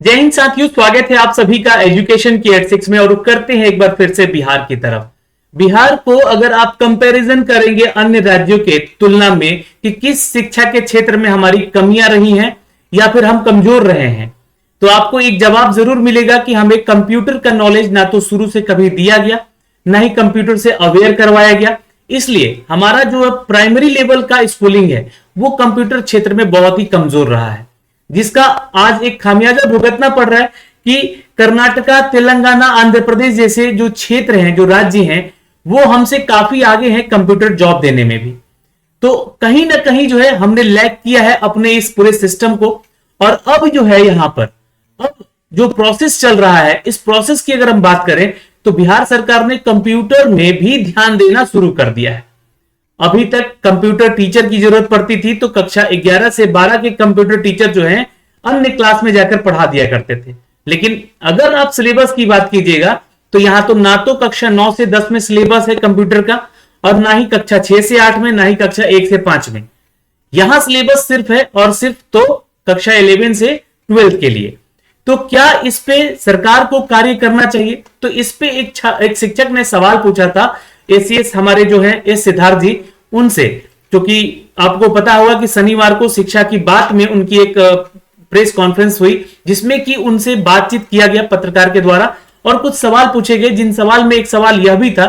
जय हिंद साथियों, स्वागत है आप सभी का एजुकेशन की एट 6 में। और रुक करते हैं एक बार फिर से बिहार की तरफ। बिहार को अगर आप कंपैरिजन करेंगे अन्य राज्यों के तुलना में कि किस शिक्षा के क्षेत्र में हमारी कमियां रही हैं या फिर हम कमजोर रहे हैं, तो आपको एक जवाब जरूर मिलेगा कि हमें कंप्यूटर का नॉलेज ना तो शुरू से कभी दिया गया, ना ही कंप्यूटर से अवेयर करवाया गया। इसलिए हमारा जो प्राइमरी लेवल का स्कूलिंग है वो कंप्यूटर क्षेत्र में बहुत ही कमजोर रहा है, जिसका आज एक खामियाजा भुगतना पड़ रहा है कि कर्नाटका, तेलंगाना, आंध्र प्रदेश जैसे जो क्षेत्र हैं, जो राज्य हैं, वो हमसे काफी आगे हैं कंप्यूटर जॉब देने में भी। तो कहीं ना कहीं जो है हमने लैग किया है अपने इस पूरे सिस्टम को। और अब जो है यहां पर अब जो प्रोसेस चल रहा है, इस प्रोसेस की अगर हम बात करें तो बिहार सरकार ने कंप्यूटर में भी ध्यान देना शुरू कर दिया है। अभी तक कंप्यूटर टीचर की जरूरत पड़ती थी तो कक्षा 11 से 12 के कंप्यूटर टीचर जो हैं अन्य क्लास में जाकर पढ़ा दिया करते थे। लेकिन अगर आप सिलेबस की बात कीजिएगा तो यहां तो ना तो कक्षा 9 से 10 में सिलेबस है कंप्यूटर का, और ना ही कक्षा 6 से 8 में, ना ही कक्षा 1 से 5 में। यहां सिलेबस सिर्फ है और सिर्फ तो कक्षा 11 से 12 के लिए। तो क्या इस पे सरकार को कार्य करना चाहिए? तो इस पे एक शिक्षक ने सवाल पूछा था एसीएस हमारे जो है एस सिद्धार्थ जी उनसे, क्योंकि आपको पता होगा कि शनिवार को शिक्षा की बात में उनकी एक प्रेस कॉन्फ्रेंस हुई जिसमें कि उनसे बातचीत किया गया पत्रकार के द्वारा और कुछ सवाल पूछे गए, जिन सवाल में एक सवाल यह भी था।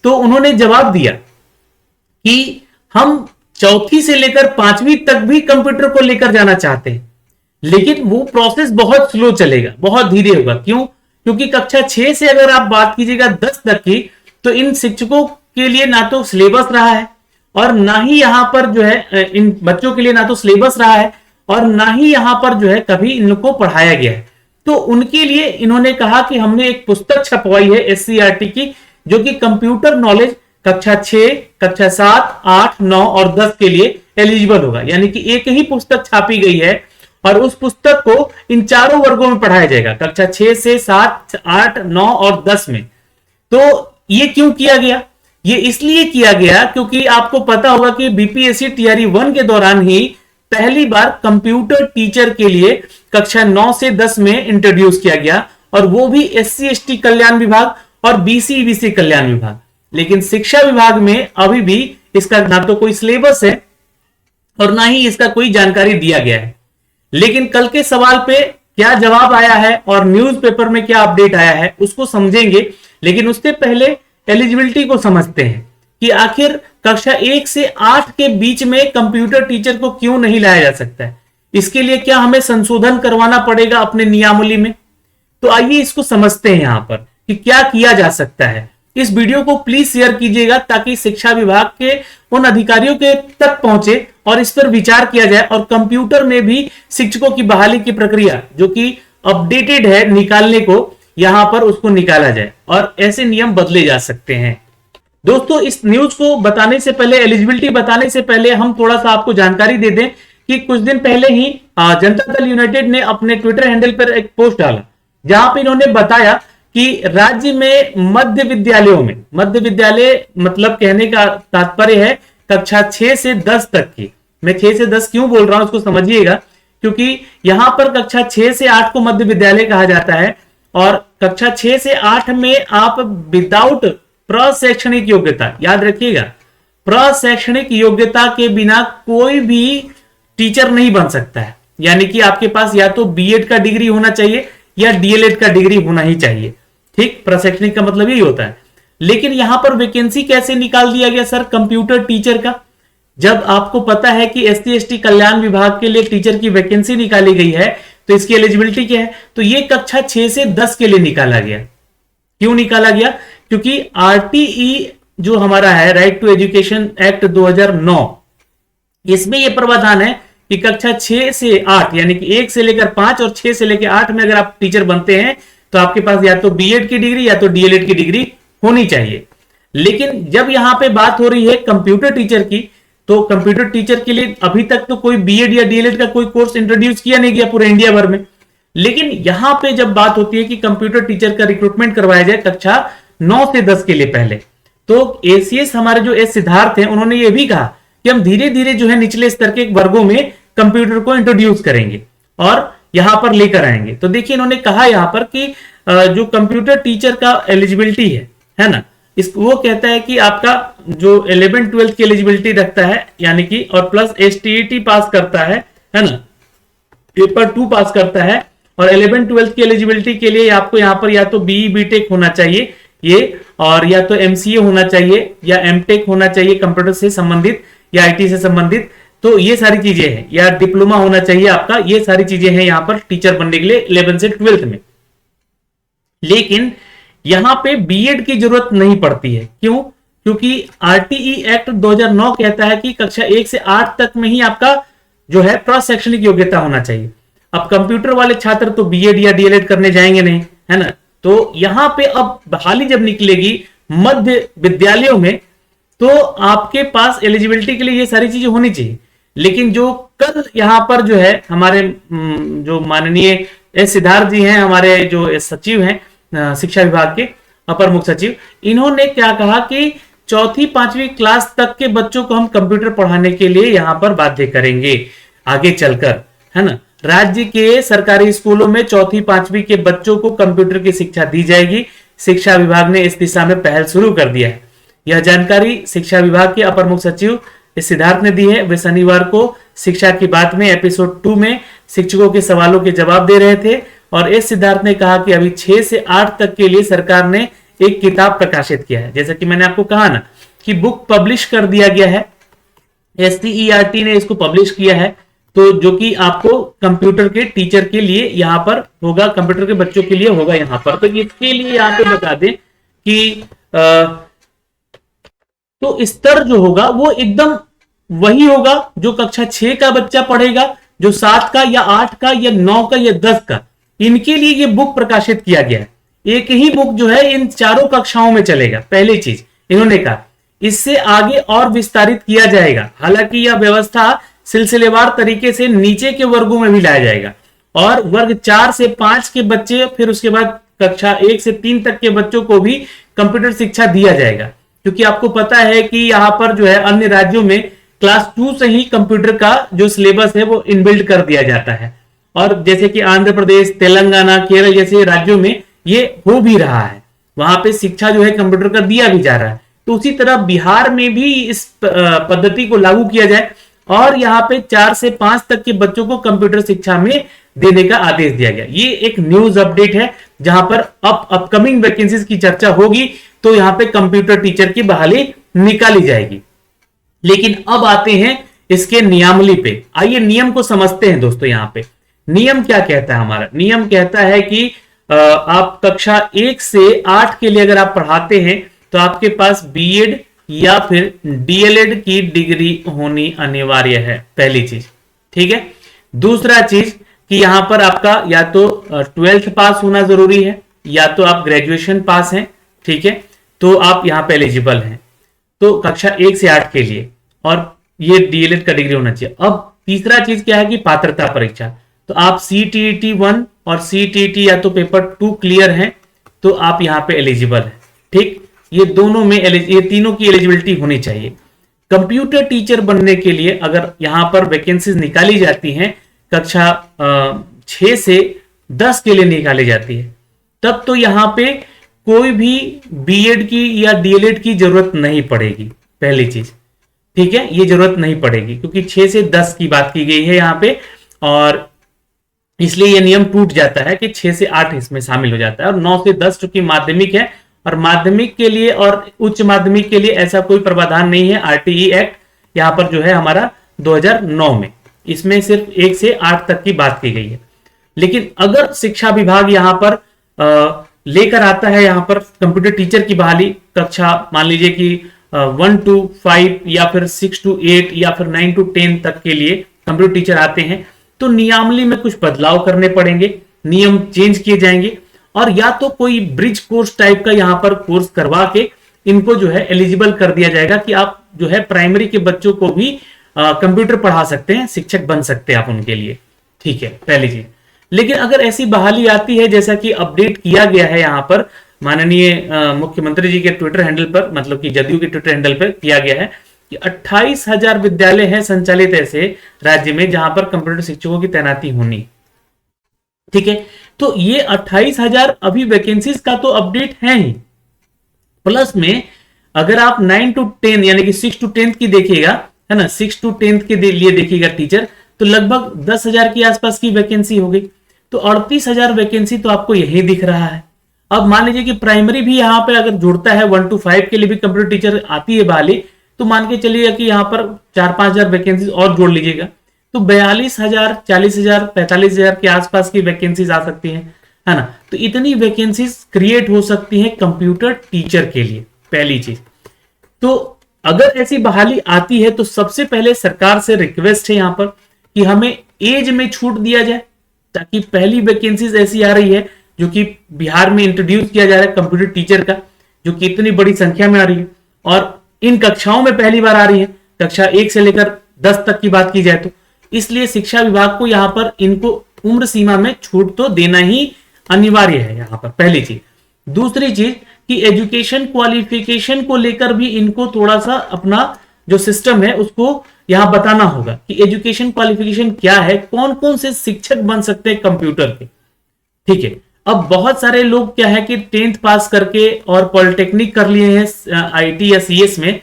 तो उन्होंने जवाब दिया कि हम चौथी से लेकर 5वीं तक भी कंप्यूटर को लेकर जाना चाहते हैं, लेकिन वो प्रोसेस बहुत स्लो चलेगा, बहुत धीरे होगा। क्यों? क्योंकि कक्षा 6 से अगर आप बात कीजिएगा 10 तक की, तो इन शिक्षकों के लिए ना तो सिलेबस रहा है और ना ही यहां पर जो है इन बच्चों के लिए ना तो सिलेबस रहा है और ना ही यहां पर जो है कभी इनको पढ़ाया गया है। तो उनके लिए इन्होंने कहा कि हमने एक पुस्तक छपवाई है एससीईआरटी की, जो कि कंप्यूटर नॉलेज कक्षा 6, कक्षा 7, 8, 9 और 10 के लिए एलिजिबल होगा। यानी कि एक ही पुस्तक छापी गई है और उस पुस्तक को इन चारों वर्गों में पढ़ाया जाएगा, कक्षा 6 से 7, 8, 9 और 10 में। तो ये क्यों किया गया? ये इसलिए किया गया क्योंकि आपको पता होगा कि बीपीएससी टीआरई 1 के दौरान ही पहली बार कंप्यूटर टीचर के लिए कक्षा 9 से 10 में इंट्रोड्यूस किया गया, और वो भी एससी एसटी कल्याण विभाग और बीसी कल्याण विभाग। लेकिन शिक्षा विभाग में अभी भी इसका ना तो कोई सिलेबस है और ना ही इसका कोई जानकारी दिया गया है। लेकिन कल के सवाल पे क्या जवाब आया है और न्यूज़पेपर में क्या अपडेट आया है उसको समझेंगे, लेकिन उससे पहले एलिजिबिलिटी को समझते हैं कि आखिर कक्षा 1 से 8 के बीच में कंप्यूटर टीचर को क्यों नहीं लाया जा सकता है। इसके लिए क्या हमें संशोधन करवाना पड़ेगा अपने नियमावली में? तो आइए इसको समझते हैं यहां पर कि क्या किया जा सकता है। इस वीडियो को प्लीज शेयर कीजिएगा ताकि शिक्षा विभाग के उन अधिकारियों के तक पहुंचे और इस पर विचार किया जाए, और कंप्यूटर में भी शिक्षकों की बहाली की प्रक्रिया जो कि अपडेटेड है निकालने को, यहां पर उसको निकाला जाए और ऐसे नियम बदले जा सकते हैं। दोस्तों, इस न्यूज को बताने से पहले, एलिजिबिलिटी बताने से पहले हम थोड़ा सा आपको जानकारी दे दें कि कुछ दिन पहले ही जनता दल यूनाइटेड ने अपने ट्विटर हैंडल पर एक पोस्ट डाला जहां पर इन्होंने बताया कि राज्य में मध्य विद्यालय मतलब कहने का तात्पर्य है कक्षा 6 से 10 तक की। मैं 6 से 10 क्यों बोल रहा हूं उसको समझिएगा, क्योंकि यहां पर कक्षा 6 से 8 को मध्य विद्यालय कहा जाता है और कक्षा 6 से 8 में आप विदाउट प्रशैक्षणिक योग्यता, याद रखिएगा, प्रशैक्षणिक योग्यता के बिना कोई भी टीचर नहीं बन सकता है। यानी कि आपके पास या तो बीएड का डिग्री होना चाहिए या डीएलएड का डिग्री होना ही चाहिए। ठीक, प्रशैक्षणिक का मतलब यही होता है। लेकिन यहां पर वैकेंसी कैसे निकाल दिया गया सर कंप्यूटर टीचर का? जब आपको पता है कि एससी एसटी कल्याण विभाग के लिए टीचर की वैकेंसी निकाली गई है तो इसकी एलिजिबिलिटी क्या है? तो ये कक्षा 6 से 10 के लिए निकाला गया। क्यों निकाला गया? क्योंकि आरटीई जो हमारा है, राइट टू एजुकेशन एक्ट 2009, इसमें यह प्रावधान है कि कक्षा 6 से 8 यानी कि 1 से लेकर 5 और 6 से लेकर 8 में अगर आप टीचर बनते हैं तो आपके पास या तो बीएड की डिग्री या तो डीएलएड की डिग्री होनी चाहिए। लेकिन जब यहां पे बात हो रही है कंप्यूटर टीचर की, तो कंप्यूटर टीचर के लिए अभी तक तो कोई बीएड या डीएलएड का कोई कोर्स इंट्रोड्यूस किया नहीं गया पूरे इंडिया भर में। लेकिन यहां पे जब बात होती है कि कंप्यूटर टीचर का रिक्रूटमेंट करवाया जाए कक्षा 9 से 10 के लिए पहले, तो एसीएस हमारे जो एस सिद्धार्थ हैं उन्होंने ये भी कहा कि हम धीरे धीरे जो है निचले स्तर के वर्गों में कंप्यूटर को इंट्रोड्यूस करेंगे और यहां पर लेकर आएंगे। तो देखिए इन्होंने कहा यहां पर कि जो कंप्यूटर टीचर का एलिजिबिलिटी है ना, इस वो कहता है कि आपका जो 11-12 की एलिजिबिलिटी रखता है, यानी कि और प्लस STET पास करता है ना, पेपर 2 पास करता है, और 11-12 की एलिजिबिलिटी के लिए आपको यहाँ पर या तो BE BTech होना चाहिए ये, और या तो MCA होना चाहिए या MTech होना चाहिए कंप्यूटर से संबंधित या IT से संबंधित। तो ये सारी चीजें हैं, या डिप्लोमा होना चाहिए आपका, ये सारी चीजें हैं यहाँ पर टीचर बनने के लिए 11 से 12 में। लेकिन यहां पे बीएड की जरूरत नहीं पड़ती है। क्यों? क्योंकि RTE एक्ट 2009 कहता है कि कक्षा 1 से 8 तक में ही आपका जो है क्रॉस शैक्षणिक योग्यता होना चाहिए। अब कंप्यूटर वाले छात्र तो बीएड या डीएलएड करने जाएंगे नहीं, है ना। तो यहां पे अब बहाली जब निकलेगी मध्य विद्यालयों में, तो आपके पास एलिजिबिलिटी के लिए ये सारी चीजें होनी चाहिए। लेकिन जो कल यहां पर जो है हमारे जो माननीय एस सिद्धार्थ जी हैं, हमारे जो सचिव हैं शिक्षा विभाग के अपर मुख्य सचिव, इन्होंने क्या कहा कि 4वीं-5वीं क्लास तक के बच्चों को हम कंप्यूटर पढ़ाने के लिए यहां पर बाध्य करेंगे आगे चलकर, है ना। राज्य के सरकारी स्कूलों में 4वीं-5वीं के बच्चों को कंप्यूटर की शिक्षा दी जाएगी। शिक्षा विभाग ने इस दिशा में पहल शुरू कर दिया है। यह जानकारी शिक्षा विभाग के अपर मुख्य सचिव सिद्धार्थ ने दी है। वे शनिवार को शिक्षा की बात में एपिसोड 2 में शिक्षकों के सवालों के जवाब दे रहे थे, और एस सिद्धार्थ ने कहा कि अभी 6 से 8 तक के लिए सरकार ने एक किताब प्रकाशित किया है। जैसा कि मैंने आपको कहा ना कि बुक पब्लिश कर दिया गया है, SCERT ने इसको पब्लिश किया है, तो जो कि आपको कंप्यूटर के टीचर के लिए यहां पर होगा, कंप्यूटर के बच्चों के लिए होगा यहां पर। तो इसके लिए यहां पे बता दें कि तो स्तर जो होगा वो एकदम वही होगा जो कक्षा 6 का बच्चा पढ़ेगा, जो 7 का या 8 का या 9 का या 10 का, इनके लिए ये बुक प्रकाशित किया गया है। एक ही बुक जो है इन चारों कक्षाओं में चलेगा। पहली चीज इन्होंने कहा, इससे आगे और विस्तारित किया जाएगा। हालांकि यह व्यवस्था सिलसिलेवार तरीके से नीचे के वर्गों में भी लाया जाएगा, और वर्ग 4 से 5 के बच्चे, फिर उसके बाद कक्षा 1 से 3 तक के बच्चों को भी कंप्यूटर शिक्षा दिया जाएगा। क्योंकि आपको पता है कि यहां पर जो है अन्य राज्यों में क्लास 2 से ही कंप्यूटर का जो सिलेबस है वो इनबिल्ड कर दिया जाता है, और जैसे कि आंध्र प्रदेश, तेलंगाना, केरल जैसे राज्यों में ये हो भी रहा है, वहां पे शिक्षा जो है कंप्यूटर का दिया भी जा रहा है। तो उसी तरह बिहार में भी इस पद्धति को लागू किया जाए, और यहाँ पे 4 से 5 तक के बच्चों को कंप्यूटर शिक्षा में देने का आदेश दिया गया। ये एक न्यूज अपडेट है, जहां पर अपकमिंग वैकेंसीज की चर्चा होगी, तो यहाँ पे कंप्यूटर टीचर की बहाली निकाली जाएगी। लेकिन अब आते हैं इसके नियमावली पे। आइए नियम को समझते हैं दोस्तों। यहाँ पे नियम क्या कहता है हमारा? नियम कहता है कि आप कक्षा 1 से 8 के लिए अगर आप पढ़ाते हैं तो आपके पास बीएड या फिर डीएलएड की डिग्री होनी अनिवार्य है, पहली चीज। ठीक है। दूसरा चीज कि यहां पर आपका या तो 12th पास होना जरूरी है, या तो आप ग्रेजुएशन पास हैं, ठीक है, तो आप यहां पे एलिजिबल हैं, तो कक्षा 1 से 8 के लिए, और ये डीएलएड का डिग्री होना चाहिए। अब तीसरा चीज क्या है कि पात्रता परीक्षा, तो आप CTET 1 और CTET या तो पेपर 2 क्लियर हैं तो आप यहां पे एलिजिबल हैं। ठीक, ये दोनों में ये तीनों की एलिजिबिलिटी होनी चाहिए। कंप्यूटर टीचर बनने के लिए अगर यहां पर वैकेंसीज निकाली जाती हैं, कक्षा 6 से 10 के लिए निकाली जाती है, तब तो यहां पे कोई भी बीएड की या डीएलएड की जरूरत नहीं पड़ेगी, पहली चीज। ठीक है, ये जरूरत नहीं पड़ेगी क्योंकि 6 से 10 की बात की गई है यहां पे, और इसलिए यह नियम टूट जाता है कि 6 से 8 इसमें शामिल हो जाता है। और 9 से 10 चूंकि माध्यमिक है, और माध्यमिक के लिए और उच्च माध्यमिक के लिए ऐसा कोई प्रावधान नहीं है। RTE एक्ट यहां पर जो है हमारा 2009 में, इसमें सिर्फ 1 से 8 तक की बात की गई है। लेकिन अगर शिक्षा विभाग यहां पर लेकर आता है यहां पर कंप्यूटर टीचर की बहाली, कक्षा मान लीजिए कि 1 to 5 या फिर 6 to 8 या फिर 9 to 10 तक के लिए कंप्यूटर टीचर आते हैं, तो नियमावली में कुछ बदलाव करने पड़ेंगे, नियम चेंज किए जाएंगे, और या तो कोई ब्रिज कोर्स टाइप का यहां पर कोर्स करवा के इनको जो है एलिजिबल कर दिया जाएगा कि आप जो है प्राइमरी के बच्चों को भी कंप्यूटर पढ़ा सकते हैं, शिक्षक बन सकते हैं आप उनके लिए। ठीक है, पहली चीज। लेकिन अगर ऐसी बहाली आती है जैसा कि अपडेट किया गया है यहां पर माननीय मुख्यमंत्री जी के ट्विटर हैंडल पर, मतलब कि जदयू के ट्विटर हैंडल पर किया गया है कि 28,000 विद्यालय हैं संचालित ऐसे राज्य में जहां पर कंप्यूटर शिक्षकों की तैनाती होनी। ठीक है, तो ये 28,000 अभी वैकेंसीज का तो अपडेट है ही, प्लस में अगर आप 9 to 10 यानी कि 6 to 10 की देखिएगा, है ना, 6 to 10 के लिए देखिएगा टीचर, तो लगभग 10,000 के आसपास की वैकेंसी हो गई। तो 38,000 वैकेंसी तो आपको यही दिख रहा है। अब मान लीजिए कि प्राइमरी भी यहाँ पे अगर जुड़ता है 1 to 5 के लिए भी कंप्यूटर टीचर आती है बहाली, तो मान के चलिएगा कि यहाँ पर 4-5,000 वैकेंसी और जोड़ लीजिएगा, तो 42,000, 40,000, 45,000 के आसपास की वैकेंसीज आ सकती हैं, है ना। तो इतनी वैकेंसीज क्रिएट हो सकती हैं कंप्यूटर टीचर के लिए, पहली चीज। तो अगर ऐसी बहाली आती है तो सबसे पहले सरकार से रिक्वेस्ट है यहाँ पर कि हमें एज में छूट दिया जाए, ताकि पहली वैकेंसीज ऐसी आ रही है जो कि बिहार में इंट्रोड्यूस किया जा रहा है कंप्यूटर टीचर का, जो कि इतनी बड़ी संख्या में आ रही है और इन कक्षाओं में पहली बार आ रही है, कक्षा 1 से लेकर 10 तक की बात की जाए तो। इसलिए शिक्षा विभाग को यहाँ पर इनको उम्र सीमा में छूट तो देना ही अनिवार्य है यहाँ पर, पहली चीज। दूसरी चीज कि एजुकेशन क्वालिफिकेशन को लेकर भी इनको थोड़ा सा अपना जो सिस्टम है उसको यहां बताना होगा कि एजुकेशन क्वालिफिकेशन क्या है, कौन कौन से शिक्षक बन सकते हैं कंप्यूटर के। ठीक है, अब बहुत सारे लोग क्या है कि 10th पास करके और पॉलिटेक्निक कर लिए हैं आईटी या सीएस में,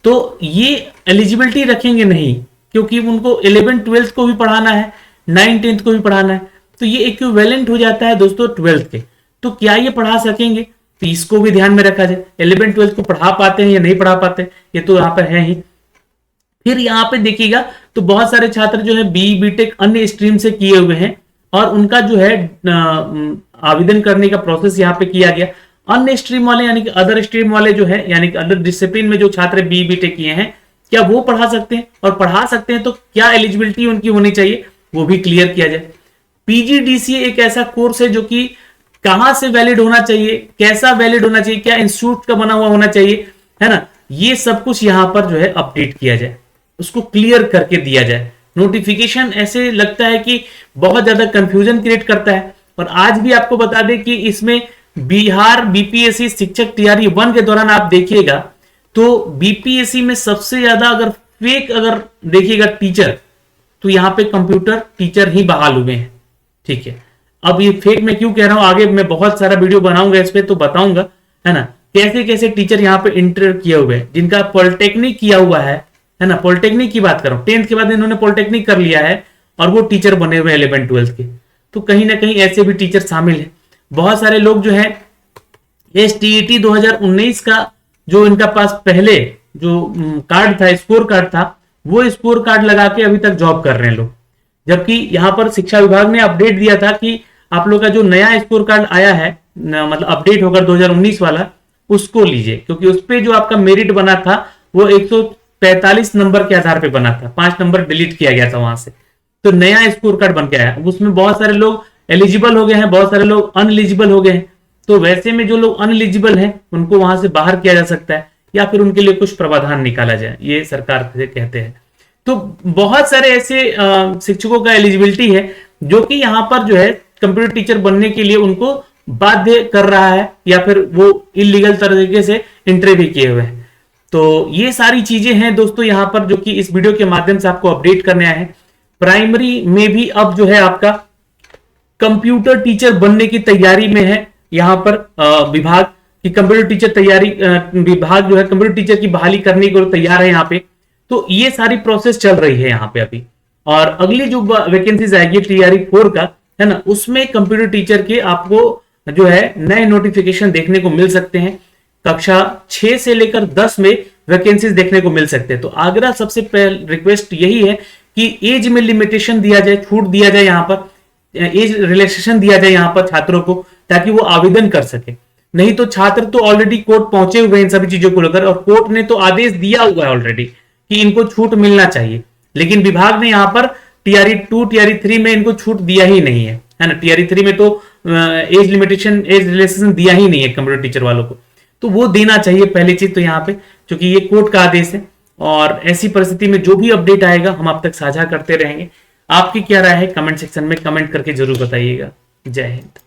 तो ये एलिजिबिलिटी रखेंगे नहीं, क्योंकि उनको 11th 12th को भी पढ़ाना है, 9th 10th को भी पढ़ाना है, तो ये इक्विवेलेंट हो जाता है दोस्तों 12th के। तो क्या ये पढ़ा सकेंगे, तो इसको भी ध्यान में रखा जाए। 11th 12th को पढ़ा पाते हैं या नहीं पढ़ा पाते, ये तो यहाँ पर है ही। फिर यहाँ पे देखिएगा तो बहुत सारे छात्र जो है बीटेक अन्य स्ट्रीम से किए हुए हैं और उनका जो है आवेदन करने का प्रोसेस यहाँ पे किया गया। अन्य स्ट्रीम वाले यानी कि अदर स्ट्रीम वाले जो है यानी कि अदर डिसिप्लिन में जो छात्र बीटेक किए हैं, क्या वो पढ़ा सकते हैं, और पढ़ा सकते हैं तो क्या एलिजिबिलिटी उनकी होनी चाहिए वो भी क्लियर किया जाए। पीजीडीसीए एक ऐसा कोर्स है जो कि कहां से वैलिड होना चाहिए, कैसा वैलिड होना चाहिए, क्या इंस्टीट्यूट का बना हुआ होना चाहिए, है ना, ये सब कुछ यहां पर जो है अपडेट किया जाए, उसको क्लियर करके दिया जाए। नोटिफिकेशन ऐसे लगता है कि बहुत ज्यादा कंफ्यूजन क्रिएट करता है। और आज भी आपको बता दें कि इसमें बिहार बीपीएससी शिक्षक टीआरई 1 के दौरान आप देखिएगा तो बीपीएससी में सबसे ज्यादा अगर फेक अगर देखिएगा टीचर, तो यहाँ पे कंप्यूटर टीचर ही बहाल हुए हैं। ठीक है, अब ये फेक मैं क्यों कह रहा हूं, आगे मैं बहुत सारा वीडियो बनाऊंगा इस पे तो बताऊंगा, है ना, कैसे कैसे टीचर यहाँ पे इंटर किए हुए हैं, जिनका पॉलिटेक्निक किया हुआ है ना, पॉलिटेक्निक की बात कर रहा हूं, 10th के बाद इन्होंने पॉलिटेक्निक कर लिया है और वो टीचर बने हुए 11th 12th के। तो कहीं ना कहीं ऐसे भी टीचर शामिल है। बहुत सारे लोग जो है STET 2019 का जो इनका पास पहले जो कार्ड था, स्कोर कार्ड था, वो स्कोर कार्ड लगा के अभी तक जॉब कर रहे हैं लोग। जबकि यहाँ पर शिक्षा विभाग ने अपडेट दिया था कि आप लोग का जो नया स्कोर कार्ड आया है, मतलब अपडेट होकर 2019 वाला, उसको लीजिए, क्योंकि उस पे जो आपका मेरिट बना था वो 145 नंबर के आधार पे बना था, 5 नंबर डिलीट किया गया था वहां से, तो नया स्कोर कार्ड बन के आया। उसमें बहुत सारे लोग एलिजिबल हो गए हैं, बहुत सारे लोग अनएलिजिबल हो गए हैं। तो वैसे में जो लोग अनएलिजिबल हैं उनको वहां से बाहर किया जा सकता है या फिर उनके लिए कुछ प्रावधान निकाला जाए, ये सरकार से कहते हैं। तो बहुत सारे ऐसे शिक्षकों का एलिजिबिलिटी है जो कि यहाँ पर जो है कंप्यूटर टीचर बनने के लिए उनको बाध्य कर रहा है या फिर वो इलीगल तरीके से एंट्री भी किए हुए हैं। तो ये सारी चीजें हैं दोस्तों यहाँ पर जो कि इस वीडियो के माध्यम से आपको अपडेट करने आए हैं। प्राइमरी में भी अब जो है आपका कंप्यूटर टीचर बनने की तैयारी में है यहाँ पर विभाग की, कंप्यूटर टीचर तैयारी विभाग जो है कंप्यूटर टीचर की बहाली करने को तैयार है यहाँ पे। तो ये सारी प्रोसेस चल रही है यहाँ पे अभी, और अगली जो वैकेंसीज आएगी टीआरई 4 का, है ना, उसमें कंप्यूटर टीचर के आपको जो है नए नोटिफिकेशन देखने को मिल सकते हैं। कक्षा 6 से लेकर 10 में वैकेंसीज देखने को मिल सकते हैं। तो आग्रह सबसे पहले रिक्वेस्ट यही है कि एज में लिमिटेशन दिया जाए, छूट दिया जाए, यहाँ पर एज रिलैक्सेशन दिया जाए यहाँ पर छात्रों को, ताकि वो आवेदन कर सके। नहीं तो छात्र तो ऑलरेडी कोर्ट पहुंचे हुए हैं इन सभी चीजों को लेकर, और कोर्ट ने तो आदेश दिया हुआ है ऑलरेडी कि इनको छूट मिलना चाहिए, लेकिन विभाग ने यहाँ पर टीआरई 2 टीआरई 3 में इनको छूट दिया ही नहीं है, है ना। टीआरई 3 में तो एज लिमिटेशन एज रिलैक्सेशन दिया ही नहीं है कंप्यूटर टीचर वालों को, तो वो देना चाहिए पहली चीज तो यहाँ पे, क्योंकि ये कोर्ट का आदेश है। और ऐसी परिस्थिति में जो भी अपडेट आएगा हम आप तक साझा करते रहेंगे। आपकी क्या राय है कमेंट सेक्शन में कमेंट करके जरूर बताइएगा। जय हिंद।